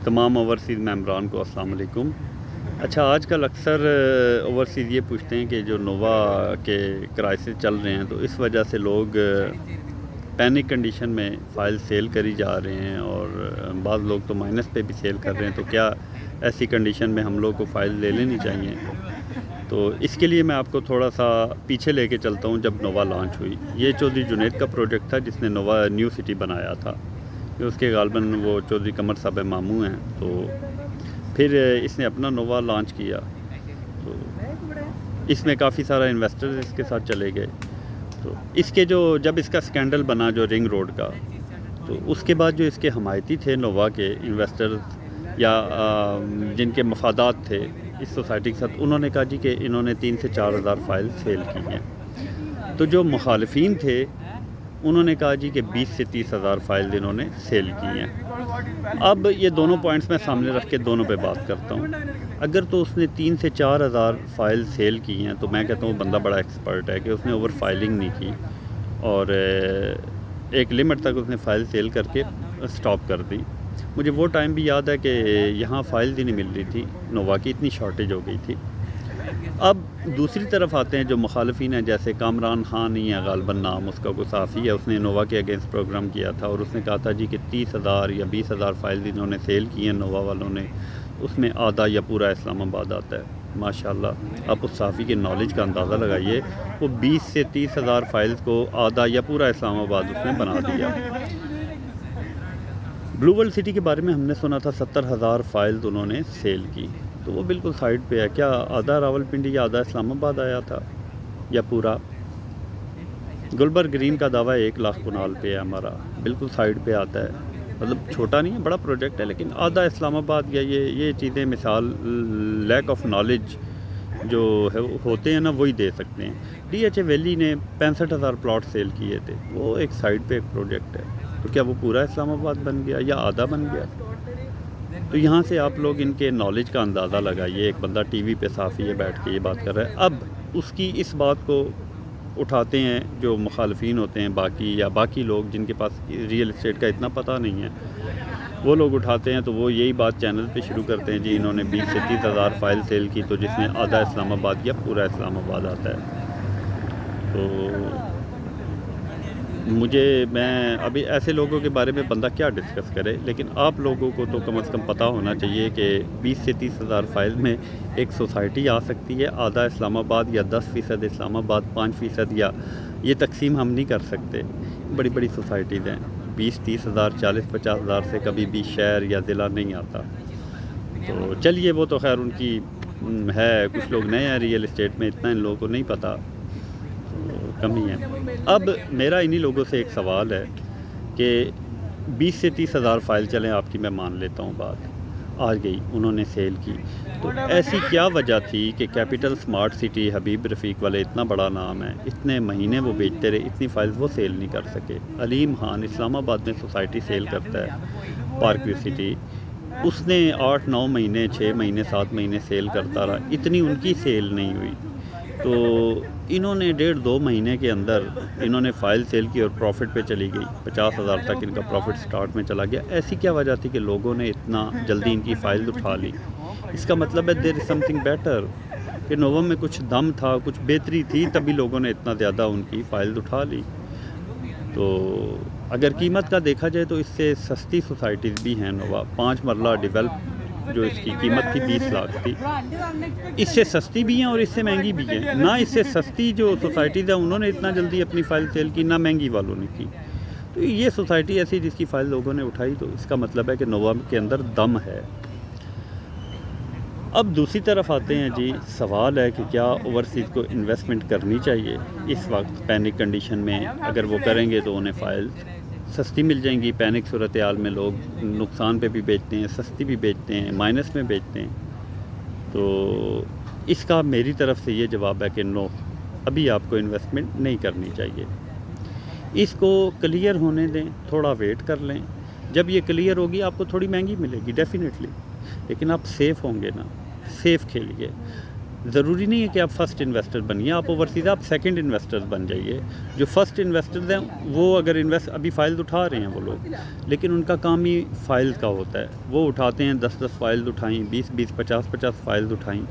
تمام اوورسیز ممبران کو السلام علیکم۔ اچھا، آج کل اکثر اوورسیز یہ پوچھتے ہیں کہ جو نووا کے کرائسس چل رہے ہیں تو اس وجہ سے لوگ پینک کنڈیشن میں فائل سیل کری جا رہے ہیں، اور بعض لوگ تو مائنس پہ بھی سیل کر رہے ہیں، تو کیا ایسی کنڈیشن میں ہم لوگ کو فائل لے لینی چاہیے؟ تو اس کے لیے میں آپ کو تھوڑا سا پیچھے لے کے چلتا ہوں۔ جب نووا لانچ ہوئی، یہ چودھری جنید کا پروجیکٹ تھا جس نے نووا نیو سٹی بنایا تھا، اس کے غالباً وہ چودھری قمر صاحب ماموں ہیں۔ تو پھر اس نے اپنا نووا لانچ کیا، تو اس میں کافی سارا انویسٹرز اس کے ساتھ چلے گئے۔ تو اس کے جب اس کا سکینڈل بنا جو رنگ روڈ کا، تو اس کے بعد جو اس کے حمایتی تھے نووا کے انویسٹرز یا جن کے مفادات تھے اس سوسائٹی کے ساتھ، انہوں نے کہا جی کہ انہوں نے 3 سے 4 ہزار فائل سیل کی ہیں۔ تو جو مخالفین تھے انہوں نے کہا جی کہ 20 سے 30 ہزار فائل انہوں نے سیل کی ہیں۔ اب یہ دونوں پوائنٹس میں سامنے رکھ کے دونوں پہ بات کرتا ہوں۔ اگر تو اس نے 3 سے 4 ہزار فائل سیل کی ہیں تو میں کہتا ہوں بندہ بڑا ایکسپرٹ ہے کہ اس نے اوور فائلنگ نہیں کی، اور ایک لمٹ تک اس نے فائل سیل کر کے سٹاپ کر دی۔ مجھے وہ ٹائم بھی یاد ہے کہ یہاں فائل بھی نہیں مل رہی تھی، نووا کی اتنی شارٹیج ہو گئی تھی۔ اب دوسری طرف آتے ہیں جو مخالفین ہیں، جیسے کامران خان ہی ہے غالباً نام اس کا، کوئی صحافی ہے، اس نے نووا کے اگینسٹ پروگرام کیا تھا، اور اس نے کہا تھا جی کہ 30 ہزار یا 20 ہزار فائل انہوں نے سیل کی ہیں نووا والوں نے، اس میں آدھا یا پورا اسلام آباد آتا ہے۔ ماشاءاللہ آپ اس صحافی کے نالج کا اندازہ لگائیے، وہ 20 سے 30 ہزار فائلز کو آدھا یا پورا اسلام آباد اس نے بنا دیا۔ بلو ورلڈ سٹی کے بارے میں ہم نے سنا تھا 70 ہزار فائلز انہوں نے سیل کی، تو وہ بالکل سائڈ پہ ہے۔ کیا آدھا راول پنڈی یا آدھا اسلام آباد آیا تھا یا پورا؟ گلبرگ گرین کا دعویٰ 1 لاکھ کنال پہ ہے ہمارا، بالکل سائڈ پہ آتا ہے، مطلب چھوٹا نہیں ہے، بڑا پروجیکٹ ہے، لیکن آدھا اسلام آباد یا یہ چیزیں مثال لیک آف نالج جو ہوتے ہیں نا وہی دے سکتے ہیں۔ ڈی ایچ اے ویلی نے 65 ہزار پلاٹ سیل کیے تھے، وہ ایک سائڈ پہ ایک پروجیکٹ ہے، تو کیا وہ پورا اسلام آباد بن گیا یا آدھا بن گیا؟ تو یہاں سے آپ لوگ ان کے نالج کا اندازہ لگائیے۔ ایک بندہ ٹی وی پہ صحافی ہے بیٹھ کے یہ بات کر رہا ہے، اب اس کی اس بات کو اٹھاتے ہیں جو مخالفین ہوتے ہیں باقی لوگ جن کے پاس ریئل اسٹیٹ کا اتنا پتہ نہیں ہے، وہ لوگ اٹھاتے ہیں، تو وہ یہی بات چینل پہ شروع کرتے ہیں جی انہوں نے 20 سے 30 ہزار فائل سیل کی، تو جس میں آدھا اسلام آباد یا پورا اسلام آباد آتا ہے۔ تو میں ابھی ایسے لوگوں کے بارے میں بندہ کیا ڈسکس کرے، لیکن آپ لوگوں کو تو کم از کم پتہ ہونا چاہیے کہ 20 سے 30 ہزار فائل میں ایک سوسائٹی آ سکتی ہے، آدھا اسلام آباد یا 10% اسلام آباد، 5%، یا یہ تقسیم ہم نہیں کر سکتے۔ بڑی بڑی سوسائٹیز ہیں، 20-30 ہزار، 40-50 ہزار سے کبھی بھی شہر یا ضلع نہیں آتا۔ تو چلیے وہ تو خیر ان کی ہے، کچھ لوگ نئے ہیں ریئل اسٹیٹ میں، اتنا ان لوگوں کو نہیں پتہ، کمی ہے۔ اب میرا انہی لوگوں سے ایک سوال ہے کہ 20 سے 30 ہزار فائل چلیں آپ کی میں مان لیتا ہوں بات، آ گئی انہوں نے سیل کی، تو ایسی کیا وجہ تھی کہ کیپٹل سمارٹ سٹی حبیب رفیق والے اتنا بڑا نام ہے، اتنے مہینے وہ بیچتے رہے، اتنی فائل وہ سیل نہیں کر سکے؟ علیم خان اسلام آباد میں سوسائٹی سیل کرتا ہے، پارک ویو سٹی، اس نے 8-9 مہینے، 6 مہینے، 7 مہینے سیل کرتا رہا، اتنی ان کی سیل نہیں ہوئی۔ تو انہوں نے 1.5-2 مہینے کے اندر انہوں نے فائل سیل کی اور پروفٹ پہ چلی گئی، 50 ہزار تک ان کا پروفٹ سٹارٹ میں چلا گیا۔ ایسی کیا وجہ تھی کہ لوگوں نے اتنا جلدی ان کی فائل اٹھا لی؟ اس کا مطلب ہے دیر از سم تھنگ بیٹر، کہ نووا میں کچھ دم تھا، کچھ بہتری تھی، تبھی لوگوں نے اتنا زیادہ ان کی فائل اٹھا لی۔ تو اگر قیمت کا دیکھا جائے تو اس سے سستی سوسائٹیز بھی ہیں نووا، 5 مرلہ ڈیولپ جو اس کی قیمت تھی 20 لاکھ تھی، اس سے سستی بھی ہیں اور اس سے مہنگی بھی ہیں۔ نہ اس سے سستی جو سوسائٹیز ہیں انہوں نے اتنا جلدی اپنی فائل سیل کی، نہ مہنگی والوں نے کی۔ تو یہ سوسائٹی ایسی جس کی فائل لوگوں نے اٹھائی، تو اس کا مطلب ہے کہ نووا کے اندر دم ہے۔ اب دوسری طرف آتے ہیں جی، سوال ہے کہ کیا اوورسیز کو انویسٹمنٹ کرنی چاہیے اس وقت پینک کنڈیشن میں؟ اگر وہ کریں گے تو انہیں فائل سستی مل جائیں گی۔ پینک صورتحال میں لوگ نقصان پہ بھی بیچتے ہیں، سستی بھی بیچتے ہیں، مائنس میں بیچتے ہیں۔ تو اس کا میری طرف سے یہ جواب ہے کہ نو، ابھی آپ کو انویسٹمنٹ نہیں کرنی چاہیے، اس کو کلیئر ہونے دیں، تھوڑا ویٹ کر لیں۔ جب یہ کلیئر ہوگی آپ کو تھوڑی مہنگی ملے گی ڈیفینیٹلی، لیکن آپ سیف ہوں گے نا، سیف کھیلیے۔ ضروری نہیں ہے کہ آپ فرسٹ انویسٹر بنیے، آپ اوورسیز آپ سیکنڈ انویسٹر بن جائیے۔ جو فرسٹ انویسٹرز ہیں وہ اگر ابھی فائلز اٹھا رہے ہیں وہ لوگ، لیکن ان کا کام ہی فائل کا ہوتا ہے، وہ اٹھاتے ہیں 10 فائلز اٹھائیں، 20 50 فائلز اٹھائیں،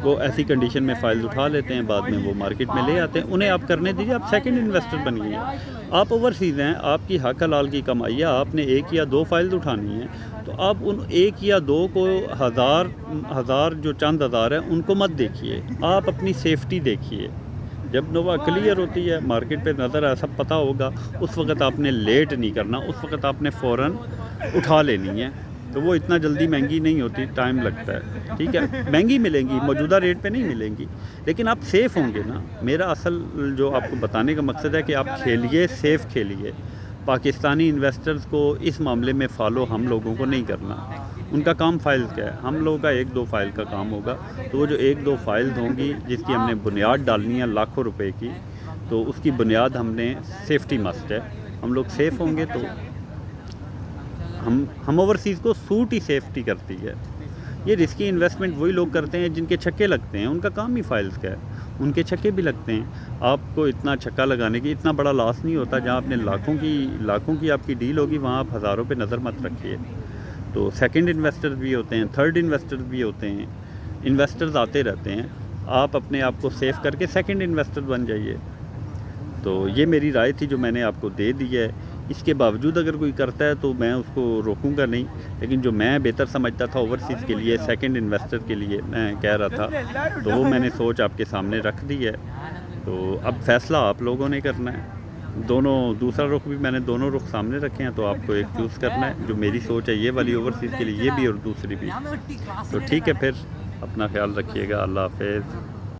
وہ ایسی کنڈیشن میں فائلز اٹھا لیتے ہیں، بعد میں وہ مارکیٹ میں لے آتے ہیں، انہیں آپ کرنے دیجیے، آپ سیکنڈ انویسٹر بنیے۔ آپ اوورسیز ہیں، آپ کی حق حلال کی کمائی ہے، آپ نے 1 یا 2 فائلز اٹھانی ہیں، تو آپ ان 1 یا 2 کو ہزار جو چند ہزار ہیں ان کو مت دیکھیے، آپ اپنی سیفٹی دیکھیے۔ جب نووا کلیئر ہوتی ہے، مارکیٹ پہ نظر آ سب پتہ ہوگا، اس وقت آپ نے لیٹ نہیں کرنا، اس وقت آپ نے فوراً اٹھا لینی ہے۔ تو وہ اتنا جلدی مہنگی نہیں ہوتی، ٹائم لگتا ہے، ٹھیک ہے، مہنگی ملیں گی، موجودہ ریٹ پہ نہیں ملیں گی، لیکن آپ سیف ہوں گے نا۔ میرا اصل جو آپ کو بتانے کا مقصد ہے کہ آپ کھیلیے، سیف کھیلیے۔ پاکستانی انویسٹرز کو اس معاملے میں فالو ہم لوگوں کو نہیں کرنا، ان کا کام فائلز کا ہے، ہم لوگوں کا 1 2 فائل کا کام ہوگا۔ تو وہ جو 1 2 فائلز ہوں گی جس کی ہم نے بنیاد ڈالنی ہے لاکھوں روپے کی، تو اس کی بنیاد ہم نے سیفٹی مسٹ ہے، ہم لوگ سیف ہوں گے تو ہم اوورسیز کو سوٹ ہی سیفٹی کرتی ہے۔ یہ رسکی انویسٹمنٹ وہی لوگ کرتے ہیں جن کے چھکے لگتے ہیں، ان کا کام ہی فائلز کا ہے، ان کے چھکے بھی لگتے ہیں۔ آپ کو اتنا چھکا لگانے کی اتنا بڑا لاس نہیں ہوتا، جہاں آپ نے لاکھوں کی آپ کی ڈیل ہوگی وہاں آپ ہزاروں پہ نظر مت رکھیے۔ تو سیکنڈ انویسٹر بھی ہوتے ہیں، تھرڈ انویسٹر بھی ہوتے ہیں، انویسٹرز آتے رہتے ہیں، آپ اپنے آپ کو سیف کر کے سیکنڈ انویسٹر بن جائیے۔ تو یہ میری رائے تھی جو میں نے آپ کو دے دی ہے۔ اس کے باوجود اگر کوئی کرتا ہے تو میں اس کو روکوں گا نہیں، لیکن جو میں بہتر سمجھتا تھا اوورسیز کے لیے، سیکنڈ انویسٹر کے لیے میں کہہ رہا تھا، تو وہ میں نے سوچ آپ کے سامنے رکھ دی ہے۔ تو اب فیصلہ آپ لوگوں نے کرنا ہے، دوسرا رخ بھی میں نے دونوں رخ سامنے رکھے ہیں، تو آپ کو ایک چوز کرنا ہے۔ جو میری سوچ ہے یہ والی اوورسیز کے لیے، یہ بھی اور دوسری بھی، تو ٹھیک ہے، پھر اپنا خیال رکھیے گا، اللہ حافظ۔